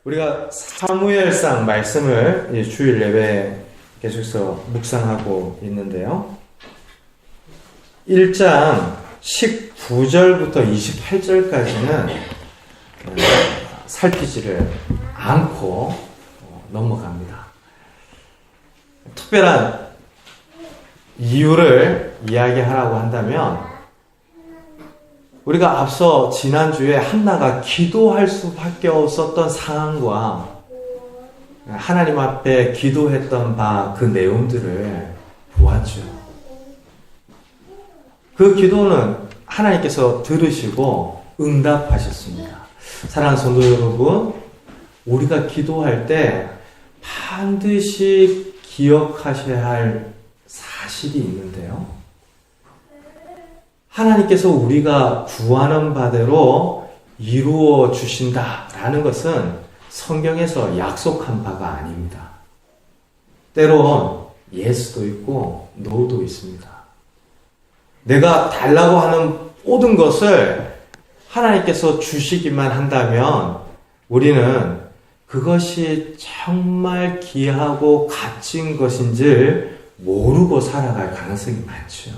우리가 사무엘상 말씀을 이제 주일 예배 계속해서 묵상하고 있는데요. 1장 19절부터 28절까지는 살피지를 않고 넘어갑니다. 특별한 이유를 이야기하라고 한다면 우리가 앞서 지난주에 한나가 기도할 수밖에 없었던 상황과 하나님 앞에 기도했던 바 그 내용들을 보았죠. 그 기도는 하나님께서 들으시고 응답하셨습니다. 사랑하는 성도 여러분, 우리가 기도할 때 반드시 기억하셔야 할 사실이 있는데요. 하나님께서 우리가 구하는 바대로 이루어 주신다라는 것은 성경에서 약속한 바가 아닙니다. 때론 예스도 있고 노도 있습니다. 내가 달라고 하는 모든 것을 하나님께서 주시기만 한다면 우리는 그것이 정말 귀하고 값진 것인지 모르고 살아갈 가능성이 많죠.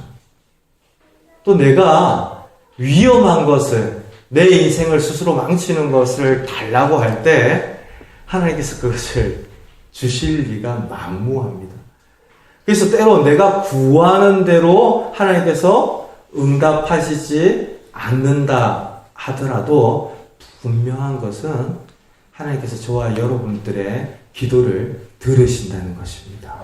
또 내가 위험한 것을, 내 인생을 스스로 망치는 것을 달라고 할 때 하나님께서 그것을 주실 리가 만무합니다. 그래서 때로 내가 구하는 대로 하나님께서 응답하시지 않는다 하더라도 분명한 것은 하나님께서 저와 여러분들의 기도를 들으신다는 것입니다.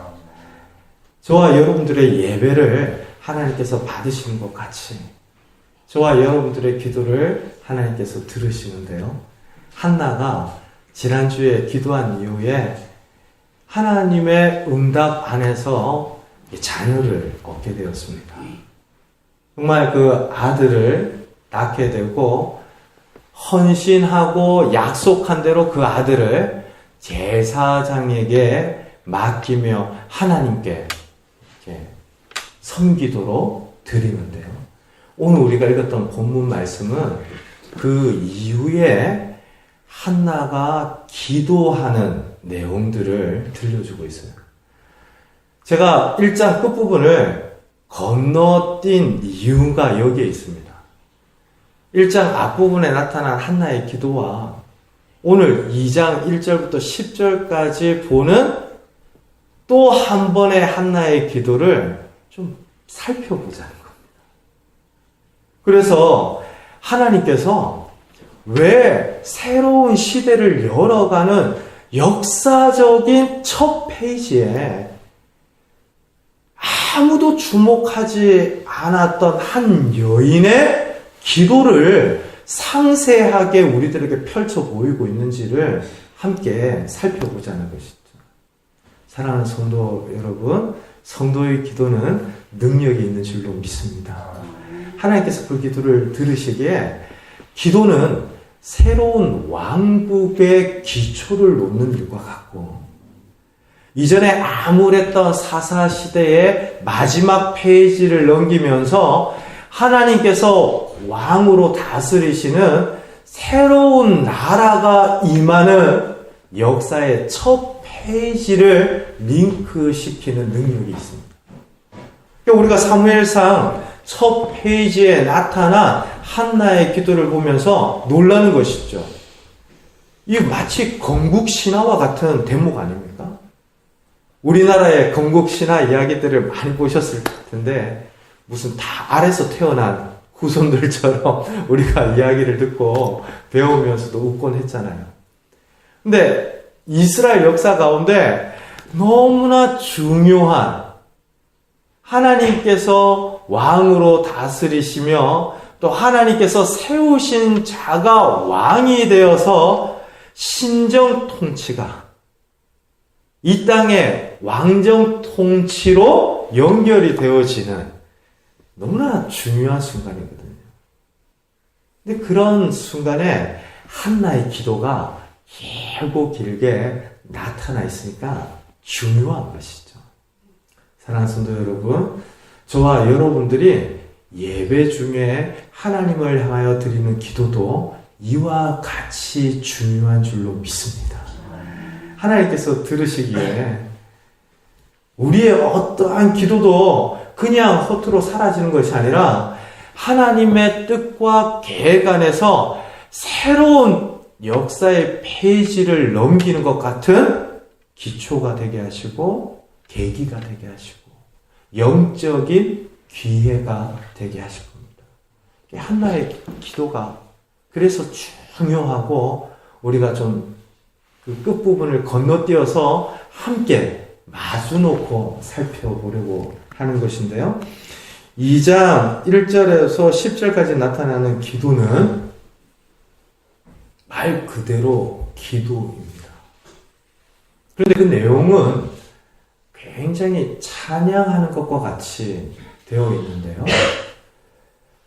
저와 여러분들의 예배를 하나님께서 받으시는 것 같이 저와 여러분들의 기도를 하나님께서 들으시는데요. 한나가 지난주에 기도한 이후에 하나님의 응답 안에서 자녀를 얻게 되었습니다. 정말 그 아들을 낳게 되고 헌신하고 약속한 대로 그 아들을 제사장에게 맡기며 하나님께 섬기도록 드리는데요. 오늘 우리가 읽었던 본문 말씀은 그 이후에 한나가 기도하는 내용들을 들려주고 있어요. 제가 1장 끝부분을 건너뛴 이유가 여기에 있습니다. 1장 앞부분에 나타난 한나의 기도와 오늘 2장 1절부터 10절까지 보는 또 한 번의 한나의 기도를 좀 살펴보자는 겁니다. 그래서 하나님께서 왜 새로운 시대를 열어가는 역사적인 첫 페이지에 아무도 주목하지 않았던 한 여인의 기도를 상세하게 우리들에게 펼쳐 보이고 있는지를 함께 살펴보자는 것이죠. 사랑하는 성도 여러분, 성도의 기도는 능력이 있는 줄로 믿습니다. 하나님께서 그 기도를 들으시기에 기도는 새로운 왕국의 기초를 놓는 일과 같고 이전에 암울했던 사사시대의 마지막 페이지를 넘기면서 하나님께서 왕으로 다스리시는 새로운 나라가 임하는 역사의 첫 페이지를 링크시키는 능력이 있습니다. 그러니까 우리가 사무엘상 첫 페이지에 나타난 한나의 기도를 보면서 놀라는 것이죠. 이게 마치 건국신화와 같은 대목 아닙니까? 우리나라의 건국신화 이야기들을 많이 보셨을 텐데 무슨 다 아래서 태어난 후손들처럼 우리가 이야기를 듣고 배우면서도 웃곤 했잖아요. 근데 이스라엘 역사 가운데 너무나 중요한 하나님께서 왕으로 다스리시며 또 하나님께서 세우신 자가 왕이 되어서 신정 통치가 이 땅의 왕정 통치로 연결이 되어지는 너무나 중요한 순간이거든요. 근데 그런 순간에 한나의 기도가 길고 길게 나타나 있으니까 중요한 것이죠. 사랑하는 성도 여러분, 저와 여러분들이 예배 중에 하나님을 향하여 드리는 기도도 이와 같이 중요한 줄로 믿습니다. 하나님께서 들으시기에 우리의 어떠한 기도도 그냥 허투루 사라지는 것이 아니라 하나님의 뜻과 계획 안에서 새로운 역사의 페이지를 넘기는 것 같은 기초가 되게 하시고 계기가 되게 하시고 영적인 기회가 되게 하실 겁니다. 한나의 기도가 그래서 중요하고 우리가 좀 그 끝부분을 건너뛰어서 함께 마주놓고 살펴보려고 하는 것인데요. 2장 1절에서 10절까지 나타나는 기도는 말 그대로 기도입니다. 그런데 그 내용은 굉장히 찬양하는 것과 같이 되어 있는데요.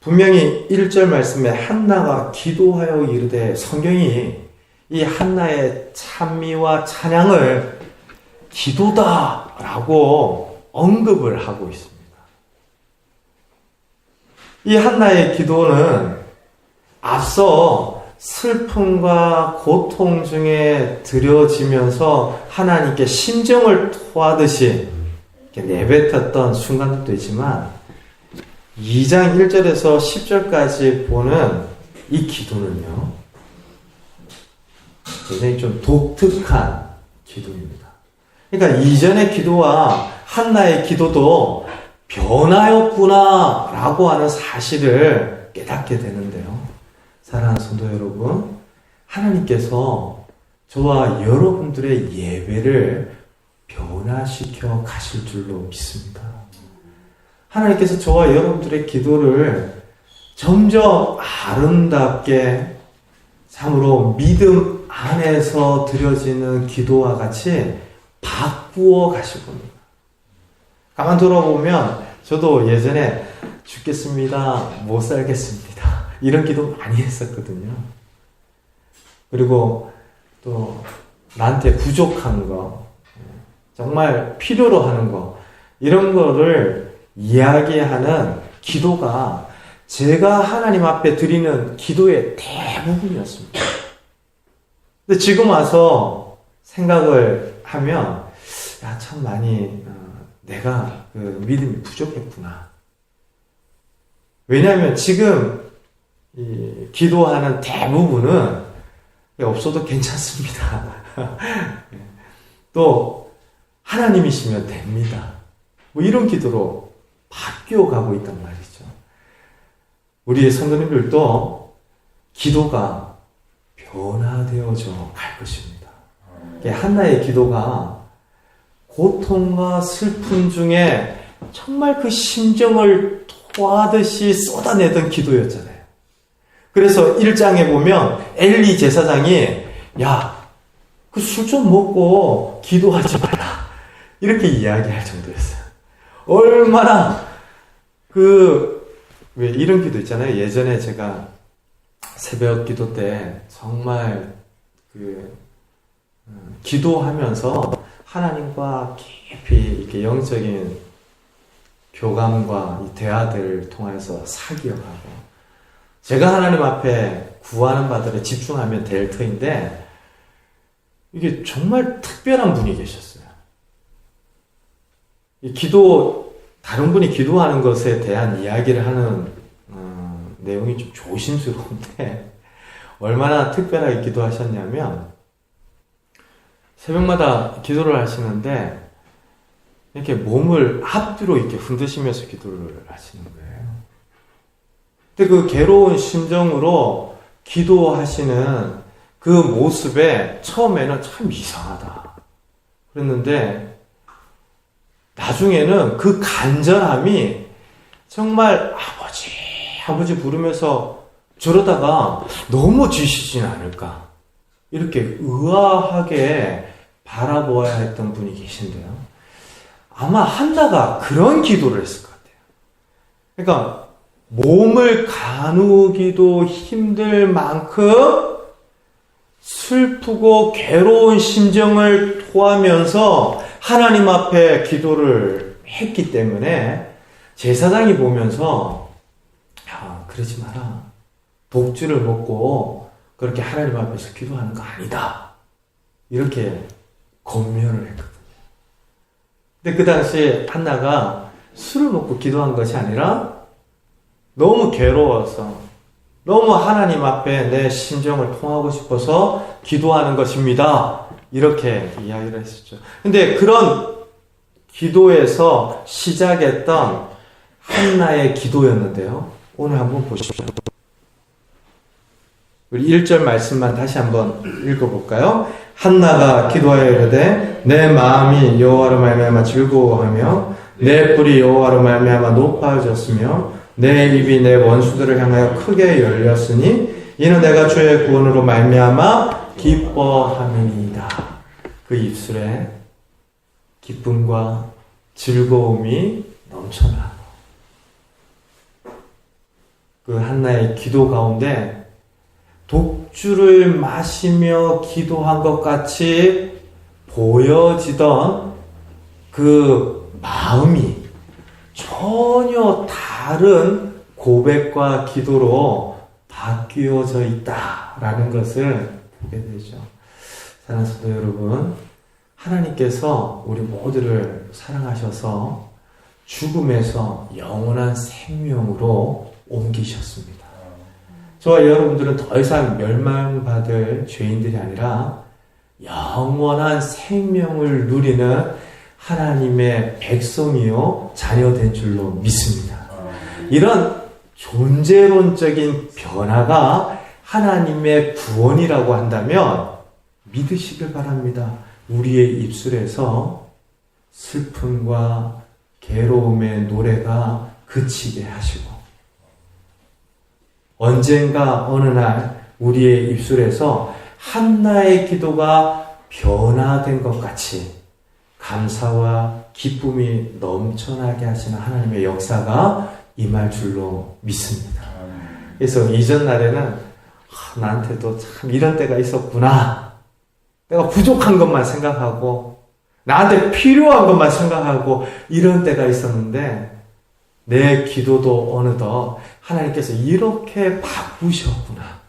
분명히 1절 말씀에 한나가 기도하여 이르되 성경이 이 한나의 찬미와 찬양을 기도다라고 언급을 하고 있습니다. 이 한나의 기도는 앞서 슬픔과 고통 중에 들여지면서 하나님께 심정을 토하듯이 내뱉었던 순간도 있지만 2장 1절에서 10절까지 보는 이 기도는요, 굉장히 좀 독특한 기도입니다. 그러니까 이전의 기도와 한나의 기도도 변하였구나 라고 하는 사실을 깨닫게 되는데요. 사랑하는 성도 여러분, 하나님께서 저와 여러분들의 예배를 변화시켜 가실 줄로 믿습니다. 하나님께서 저와 여러분들의 기도를 점점 아름답게 참으로 믿음 안에서 드려지는 기도와 같이 바꾸어 가실 겁니다. 가만 돌아보면 저도 예전에 죽겠습니다, 못 살겠습니다, 이런 기도 많이 했었거든요. 그리고 또 나한테 부족한 거, 정말 필요로 하는 거, 이런 거를 이야기하는 기도가 제가 하나님 앞에 드리는 기도의 대부분이었습니다. 근데 지금 와서 생각을 하면, 야, 참 많이 내가 그 믿음이 부족했구나. 왜냐하면 지금 이 기도하는 대부분은 없어도 괜찮습니다. 또 하나님이시면 됩니다. 뭐 이런 기도로 바뀌어 가고 있단 말이죠. 우리의 성도님들도 기도가 변화되어져 갈 것입니다. 한나의 기도가 고통과 슬픔 중에 정말 그 심정을 토하듯이 쏟아내던 기도였잖아요. 그래서 1장에 보면 엘리 제사장이 야, 그 술 좀 먹고 기도하지 마라, 이렇게 이야기할 정도였어요. 얼마나 왜 이런 기도 있잖아요. 예전에 제가 새벽 기도 때 정말 기도하면서 하나님과 깊이 이렇게 영적인 교감과 이 대화들을 통해서 사기억하고, 제가 하나님 앞에 구하는 바들에 집중하면 될 터인데, 이게 정말 특별한 분이 계셨어요. 이 다른 분이 기도하는 것에 대한 이야기를 하는 내용이 좀 조심스러운데, 얼마나 특별하게 기도하셨냐면, 새벽마다 기도를 하시는데 이렇게 몸을 앞뒤로 이렇게 흔드시면서 기도를 하시는 거예요. 근데 그 괴로운 심정으로 기도하시는 그 모습에 처음에는 참 이상하다 그랬는데, 나중에는 그 간절함이 정말 아버지 부르면서 저러다가 넘어지시진 않을까, 이렇게 의아하게 바라보아야 했던 분이 계신데요. 아마 한나가 그런 기도를 했을 것 같아요. 그러니까 몸을 가누기도 힘들 만큼 슬프고 괴로운 심정을 토하면서 하나님 앞에 기도를 했기 때문에 제사장이 보면서 야, 그러지 마라, 독주를 먹고 그렇게 하나님 앞에서 기도하는 거 아니다. 이렇게 권면을 했거든요. 근데 그 당시에 한나가 술을 먹고 기도한 것이 아니라 너무 괴로워서 너무 하나님 앞에 내 심정을 통하고 싶어서 기도하는 것입니다. 이렇게 이야기를 했었죠. 근데 그런 기도에서 시작했던 한나의 기도였는데요. 오늘 한번 보십시오. 우리 1절 말씀만 다시 한번 읽어볼까요? 한나가 기도하여 이르되 내 마음이 여호와로 말미암아 즐거워하며 내 뿔이 여호와로 말미암아 높아졌으며 내 입이 내 원수들을 향하여 크게 열렸으니 이는 내가 주의 구원으로 말미암아 기뻐함이니이다. 그 입술에 기쁨과 즐거움이 넘쳐나고 그 한나의 기도 가운데 독주를 마시며 기도한 것 같이 보여지던 그 마음이 전혀 다른 고백과 기도로 바뀌어져 있다라는 것을 보게 되죠. 사랑하는 성도 여러분, 하나님께서 우리 모두를 사랑하셔서 죽음에서 영원한 생명으로 옮기셨습니다. 저와 여러분들은 더 이상 멸망받을 죄인들이 아니라 영원한 생명을 누리는 하나님의 백성이요 자녀된 줄로 믿습니다. 이런 존재론적인 변화가 하나님의 구원이라고 한다면 믿으시길 바랍니다. 우리의 입술에서 슬픔과 괴로움의 노래가 그치게 하시고 언젠가 어느 날 우리의 입술에서 한나의 기도가 변화된 것 같이 감사와 기쁨이 넘쳐나게 하시는 하나님의 역사가 임할 줄로 믿습니다. 그래서 이전 날에는 나한테도 참 이런 때가 있었구나. 내가 부족한 것만 생각하고 나한테 필요한 것만 생각하고 이런 때가 있었는데 내 기도도 어느덧 하나님께서 이렇게 바꾸셨구나.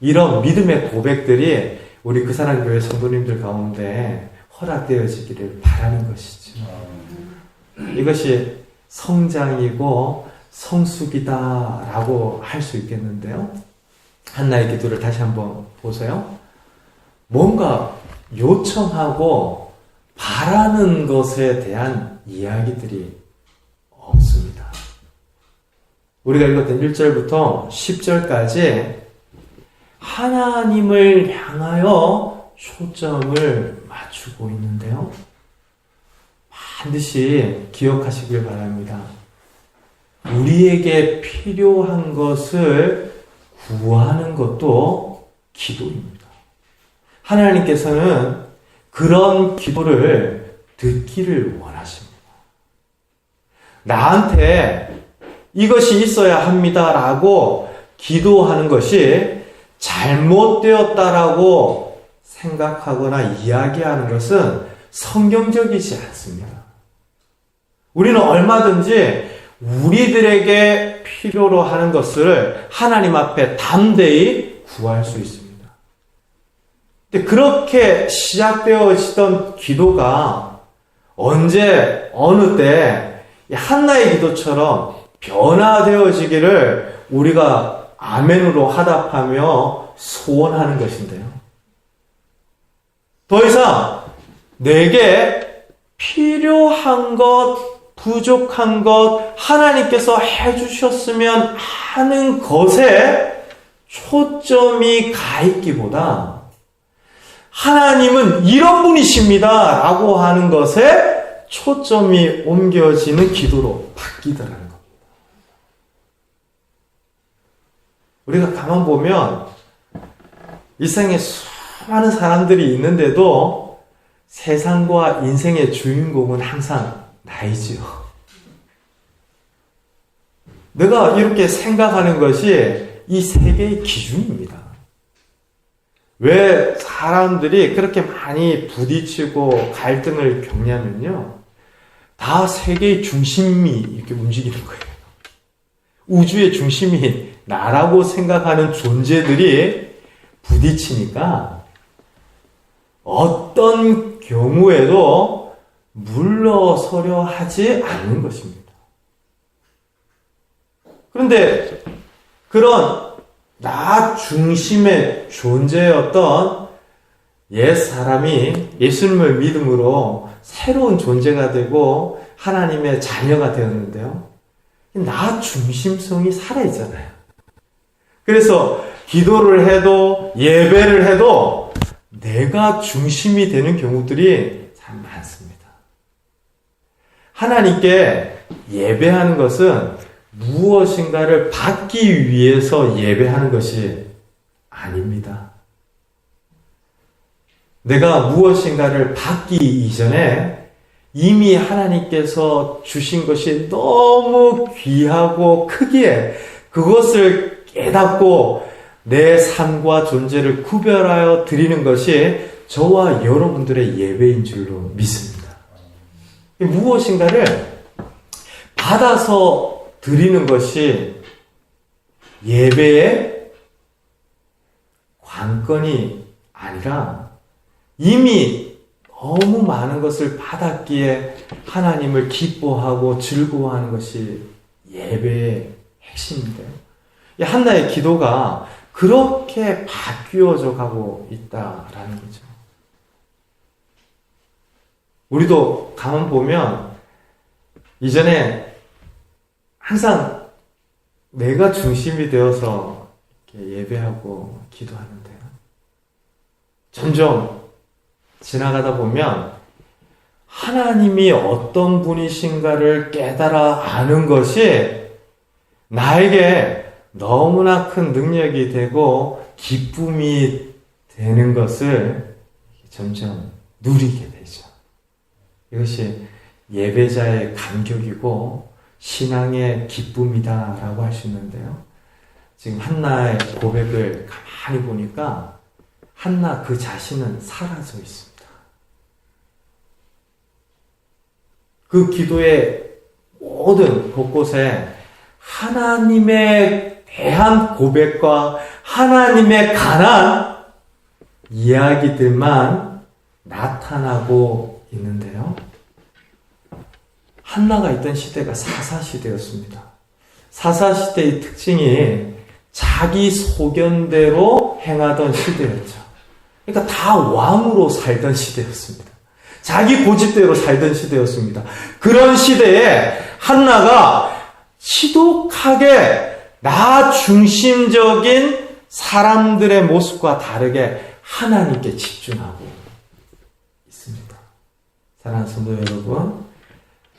이런 믿음의 고백들이 우리 그 사랑 교회 성도님들 가운데 허락되어지기를 바라는 것이죠. 이것이 성장이고 성숙이다라고 할 수 있겠는데요. 한나의 기도를 다시 한번 보세요. 뭔가 요청하고 바라는 것에 대한 이야기들이 없습니다. 우리가 읽었던 1절부터 10절까지 하나님을 향하여 초점을 맞추고 있는데요. 반드시 기억하시길 바랍니다. 우리에게 필요한 것을 구하는 것도 기도입니다. 하나님께서는 그런 기도를 듣기를 원하십니다. 나한테 이것이 있어야 합니다라고 기도하는 것이 잘못되었다라고 생각하거나 이야기하는 것은 성경적이지 않습니다. 우리는 얼마든지 우리들에게 필요로 하는 것을 하나님 앞에 담대히 구할 수 있습니다. 근데 그렇게 시작되어지던 기도가 언제 어느 때 한나의 기도처럼 변화되어지기를 우리가 아멘으로 화답하며 소원하는 것인데요. 더 이상 내게 필요한 것, 부족한 것, 하나님께서 해주셨으면 하는 것에 초점이 가 있기보다 하나님은 이런 분이십니다 라고 하는 것에 초점이 옮겨지는 기도로 바뀌더라는 겁니다. 우리가 가만 보면 이 세상에 수많은 사람들이 있는데도 세상과 인생의 주인공은 항상 나이지요. 내가 이렇게 생각하는 것이 이 세계의 기준입니다. 왜 사람들이 그렇게 많이 부딪히고 갈등을 겪냐면요. 다 세계의 중심이 이렇게 움직이는 거예요. 우주의 중심이 나라고 생각하는 존재들이 부딪히니까 어떤 경우에도 물러서려 하지 않는 것입니다. 그런데 그런 나 중심의 존재였던 옛 사람이 예수님을 믿음으로 새로운 존재가 되고 하나님의 자녀가 되었는데요. 나 중심성이 살아있잖아요. 그래서 기도를 해도 예배를 해도 내가 중심이 되는 경우들이 참 많습니다. 하나님께 예배하는 것은 무엇인가를 받기 위해서 예배하는 것이 아닙니다. 내가 무엇인가를 받기 이전에 이미 하나님께서 주신 것이 너무 귀하고 크기에 그것을 깨닫고 내 삶과 존재를 구별하여 드리는 것이 저와 여러분들의 예배인 줄로 믿습니다. 무엇인가를 받아서 드리는 것이 예배의 관건이 아니라 이미 너무 많은 것을 받았기에 하나님을 기뻐하고 즐거워하는 것이 예배의 핵심인데요. 한나의 기도가 그렇게 바뀌어져 가고 있다라는 거죠. 우리도 가만 보면 이전에 항상 내가 중심이 되어서 이렇게 예배하고 기도하는데요. 점점 지나가다 보면 하나님이 어떤 분이신가를 깨달아 아는 것이 나에게 너무나 큰 능력이 되고 기쁨이 되는 것을 점점 누리게 되죠. 이것이 예배자의 감격이고 신앙의 기쁨이다라고 할 수 있는데요. 지금 한나의 고백을 가만히 보니까 한나 그 자신은 사라져 있습니다. 그 기도의 모든 곳곳에 하나님에 대한 고백과 하나님에 관한 이야기들만 나타나고 있는데요. 한나가 있던 시대가 사사시대였습니다. 사사시대의 특징이 자기 소견대로 행하던 시대였죠. 그러니까 다 왕으로 살던 시대였습니다. 자기 고집대로 살던 시대였습니다. 그런 시대에 한나가 지독하게 나 중심적인 사람들의 모습과 다르게 하나님께 집중하고 있습니다. 사랑하는 성도 여러분,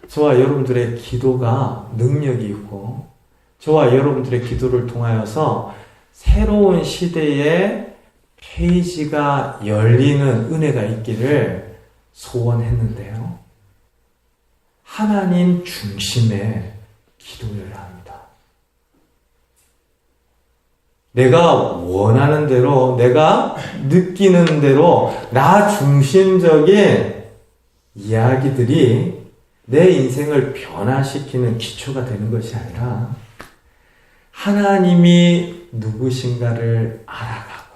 저와 여러분들의 기도가 능력이 있고 저와 여러분들의 기도를 통하여서 새로운 시대의 페이지가 열리는 은혜가 있기를 소원했는데요. 하나님 중심의 기도여야 합니다. 내가 원하는 대로, 내가 느끼는 대로 나 중심적인 이야기들이 내 인생을 변화시키는 기초가 되는 것이 아니라 하나님이 누구신가를 알아가고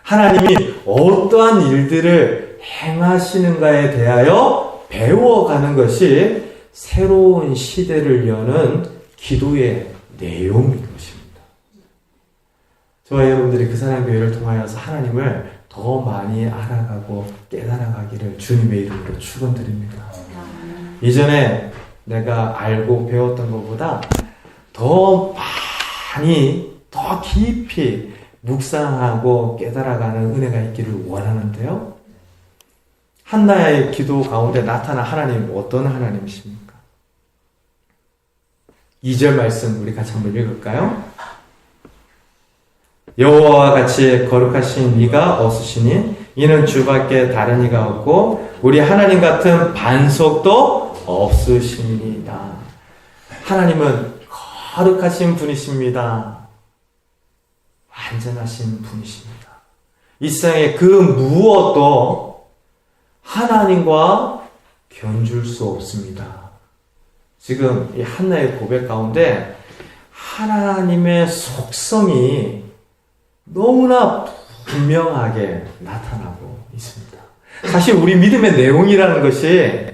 하나님이 어떠한 일들을 행하시는가에 대하여 배워가는 것이 새로운 시대를 여는 기도의 내용인 것입니다. 저와 여러분들이 그 사랑교회를 통하여서 하나님을 더 많이 알아가고 깨달아가기를 주님의 이름으로 축원드립니다. 이전에 내가 알고 배웠던 것보다 더 많이, 더 깊이 묵상하고 깨달아가는 은혜가 있기를 원하는데요. 한나의 기도 가운데 나타난 하나님, 어떤 하나님이십니까? 2절 말씀 우리 같이 한번 읽을까요? 여호와와 같이 거룩하신 이가 없으시니 이는 주밖에 다른 이가 없고 우리 하나님 같은 반석도 없으십니다. 하나님은 거룩하신 분이십니다. 완전하신 분이십니다. 이 세상에 그 무엇도 하나님과 견줄 수 없습니다. 지금 이 한나의 고백 가운데 하나님의 속성이 너무나 분명하게 나타나고 있습니다. 사실 우리 믿음의 내용이라는 것이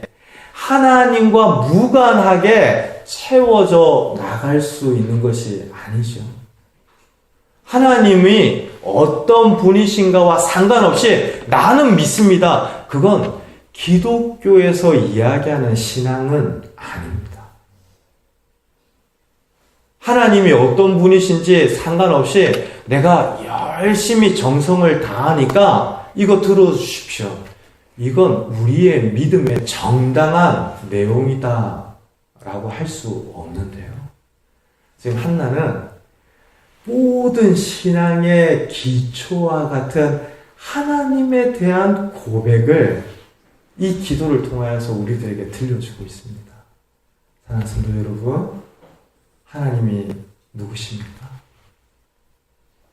하나님과 무관하게 채워져 나갈 수 있는 것이 아니죠. 하나님이 어떤 분이신가와 상관없이 나는 믿습니다. 그건 기독교에서 이야기하는 신앙은 아닙니다. 하나님이 어떤 분이신지 상관없이 내가 열심히 정성을 다하니까 이거 들어주십시오. 이건 우리의 믿음의 정당한 내용이다 라고 할 수 없는데요. 지금 한나는 모든 신앙의 기초와 같은 하나님에 대한 고백을 이 기도를 통하여서 우리들에게 들려주고 있습니다. 사랑하는 성도 여러분, 하나님이 누구십니까?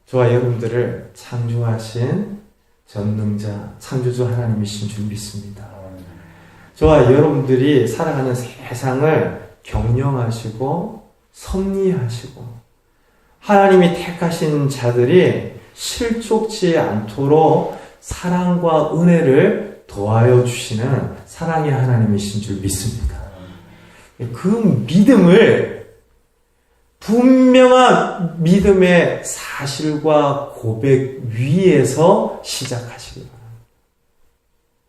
저와 여러분들을 창조하신 전능자, 창조주 하나님이신 줄 믿습니다. 저와 여러분들이 살아가는 세상을 경영하시고 섭리하시고 하나님이 택하신 자들이 실족치 않도록 사랑과 은혜를 더하여 주시는 사랑의 하나님이신 줄 믿습니다. 그 믿음을 분명한 믿음의 사실과 고백 위에서 시작하시기 바랍니다.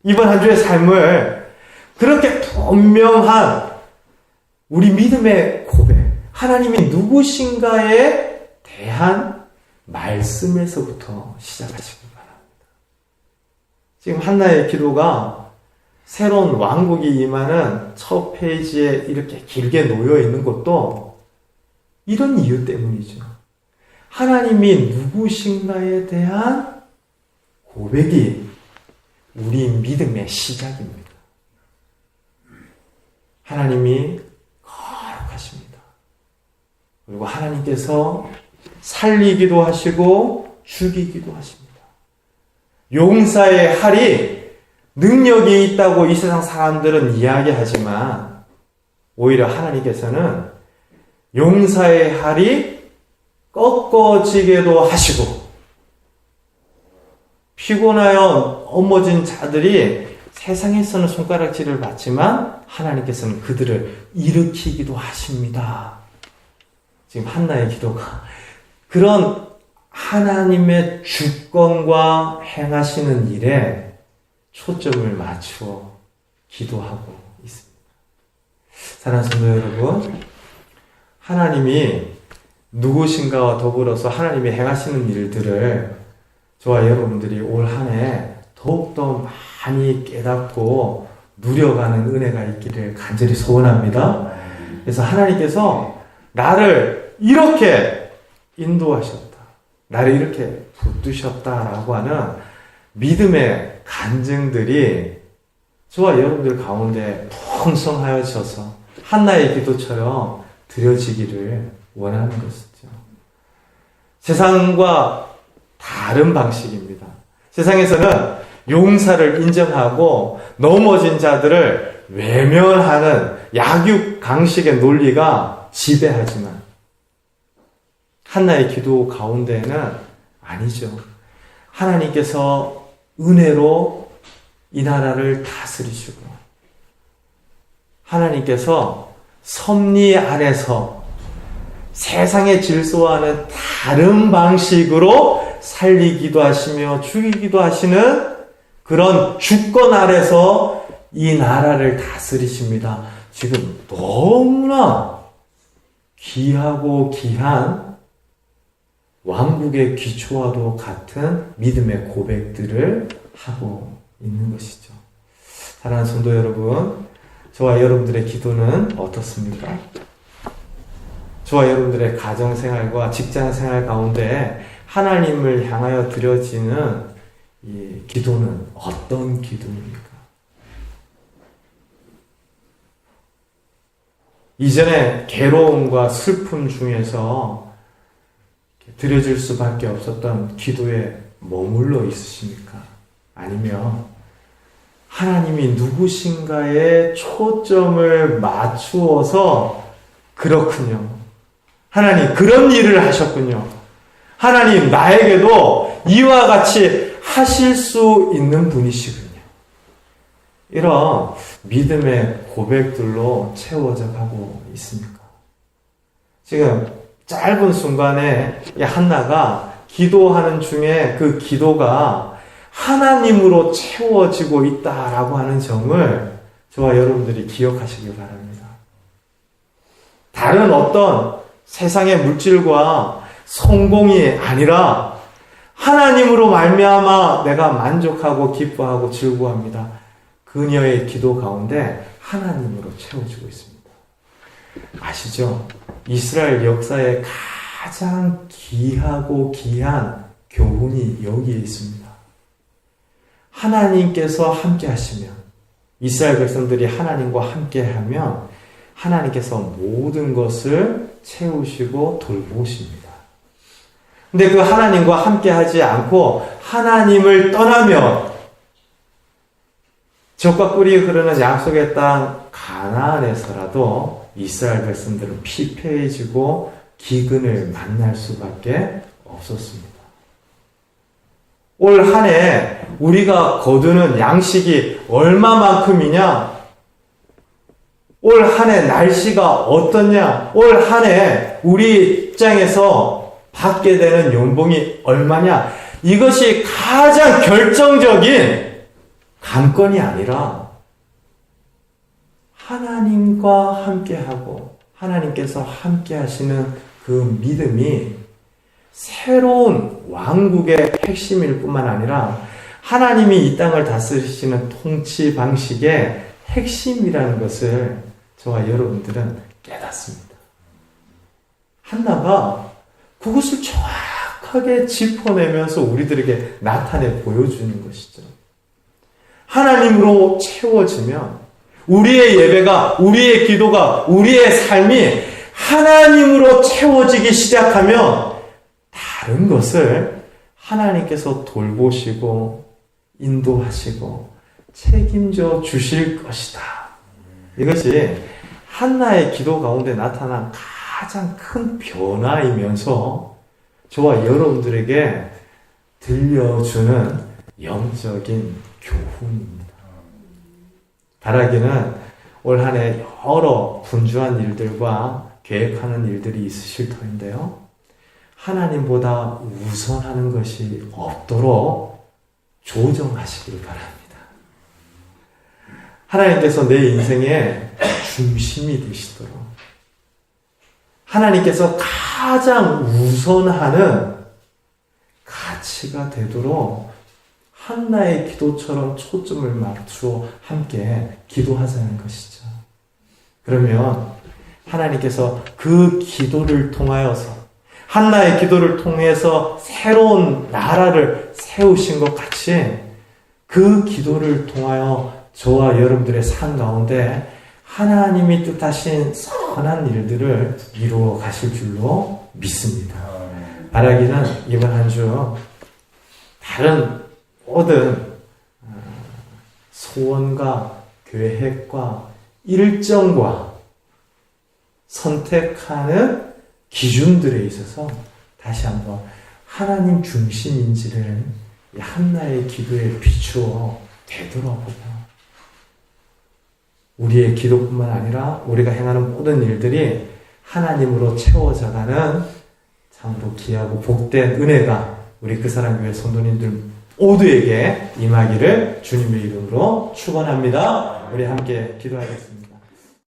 이번 한 주의 삶을 그렇게 분명한 우리 믿음의 고백, 하나님이 누구신가에 대한 말씀에서부터 시작하시기 바랍니다. 지금 한나의 기도가 새로운 왕국이 임하는 첫 페이지에 이렇게 길게 놓여 있는 것도 이런 이유 때문이죠. 하나님이 누구신가에 대한 고백이 우리 믿음의 시작입니다. 하나님이 거룩하십니다. 그리고 하나님께서 살리기도 하시고 죽이기도 하십니다. 용사의 할이 능력이 있다고 이 세상 사람들은 이야기하지만 오히려 하나님께서는 용사의 할이 꺾어지게도 하시고 피곤하여 넘어진 자들이 세상에서는 손가락질을 받지만 하나님께서는 그들을 일으키기도 하십니다. 지금 한나의 기도가 그런 하나님의 주권과 행하시는 일에 초점을 맞추어 기도하고 있습니다. 사랑하는 성도 여러분, 하나님이 누구신가와 더불어서 하나님이 행하시는 일들을 저와 여러분들이 올 한 해 더욱더 많이 깨닫고 누려가는 은혜가 있기를 간절히 소원합니다. 그래서 하나님께서 나를 이렇게 인도하셨다, 나를 이렇게 붙드셨다라고 하는 믿음의 간증들이 저와 여러분들 가운데 풍성하여져서 한나의 기도처럼 드려지기를 원하는 것이죠. 세상과 다른 방식입니다. 세상에서는 용사를 인정하고 넘어진 자들을 외면하는 약육강식의 논리가 지배하지만 한나의 기도 가운데는 아니죠. 하나님께서 은혜로 이 나라를 다스리시고 하나님께서 섭리 안에서 세상의 질서와는 다른 방식으로 살리기도 하시며 죽이기도 하시는 그런 주권 아래서 이 나라를 다스리십니다. 지금 너무나 귀하고 귀한 왕국의 기초와도 같은 믿음의 고백들을 하고 있는 것이죠. 사랑하는 성도 여러분, 저와 여러분들의 기도는 어떻습니까? 저와 여러분들의 가정생활과 직장생활 가운데 하나님을 향하여 드려지는 이 기도는 어떤 기도입니까? 이전에 괴로움과 슬픔 중에서 드려질 수밖에 없었던 기도에 머물러 있으십니까? 아니면 하나님이 누구신가에 초점을 맞추어서 그렇군요, 하나님 그런 일을 하셨군요, 하나님 나에게도 이와 같이 하실 수 있는 분이시군요. 이런 믿음의 고백들로 채워져 가고 있습니까? 지금 짧은 순간에 한나가 기도하는 중에 그 기도가 하나님으로 채워지고 있다라고 하는 점을 저와 여러분들이 기억하시길 바랍니다. 다른 어떤 세상의 물질과 성공이 아니라 하나님으로 말미암아 내가 만족하고 기뻐하고 즐거워합니다. 그녀의 기도 가운데 하나님으로 채워지고 있습니다. 아시죠? 이스라엘 역사에 가장 귀하고 귀한 교훈이 여기에 있습니다. 하나님께서 함께 하시면, 이스라엘 백성들이 하나님과 함께 하면 하나님께서 모든 것을 채우시고 돌보십니다. 근데 그 하나님과 함께 하지 않고 하나님을 떠나면 젖과 꿀이 흐르는 약속의 땅 가나안에서라도 이스라엘 백성들은 피폐해지고 기근을 만날 수밖에 없었습니다. 올 한 해 우리가 거두는 양식이 얼마만큼이냐? 올 한 해 날씨가 어떻냐? 올 한 해 우리 입장에서 받게 되는 연봉이 얼마냐? 이것이 가장 결정적인 관건이 아니라 하나님과 함께하고 하나님께서 함께 하시는 그 믿음이 새로운 왕국의 핵심일 뿐만 아니라 하나님이 이 땅을 다스리시는 통치 방식의 핵심이라는 것을 저와 여러분들은 깨닫습니다. 한나가 그것을 정확하게 짚어내면서 우리들에게 나타내 보여주는 것이죠. 하나님으로 채워지면 우리의 예배가, 우리의 기도가, 우리의 삶이 하나님으로 채워지기 시작하면 다른 것을 하나님께서 돌보시고 인도하시고 책임져 주실 것이다. 이것이 한나의 기도 가운데 나타난 가장 큰 변화이면서 저와 여러분들에게 들려주는 영적인 교훈입니다. 바라기는 올 한 해 여러 분주한 일들과 계획하는 일들이 있으실 터인데요. 하나님보다 우선하는 것이 없도록 조정하시길 바랍니다. 하나님께서 내 인생의 중심이 되시도록, 하나님께서 가장 우선하는 가치가 되도록 한나의 기도처럼 초점을 맞추어 함께 기도하자는 것이죠. 그러면 하나님께서 그 기도를 통하여서, 한나의 기도를 통해서 새로운 나라를 세우신 것 같이 그 기도를 통하여 저와 여러분들의 삶 가운데 하나님이 뜻하신 선한 일들을 이루어 가실 줄로 믿습니다. 바라기는 이번 한 주 다른 모든 소원과 계획과 일정과 선택하는 기준들에 있어서 다시 한번 하나님 중심인지를 한나의 기도에 비추어 되돌아보고, 우리의 기도뿐만 아니라 우리가 행하는 모든 일들이 하나님으로 채워져가는 참으로 귀하고 복된 은혜가 우리 그 사람 교회 성도님들 모두에게 임하기를 주님의 이름으로 축원합니다. 우리 함께 기도하겠습니다.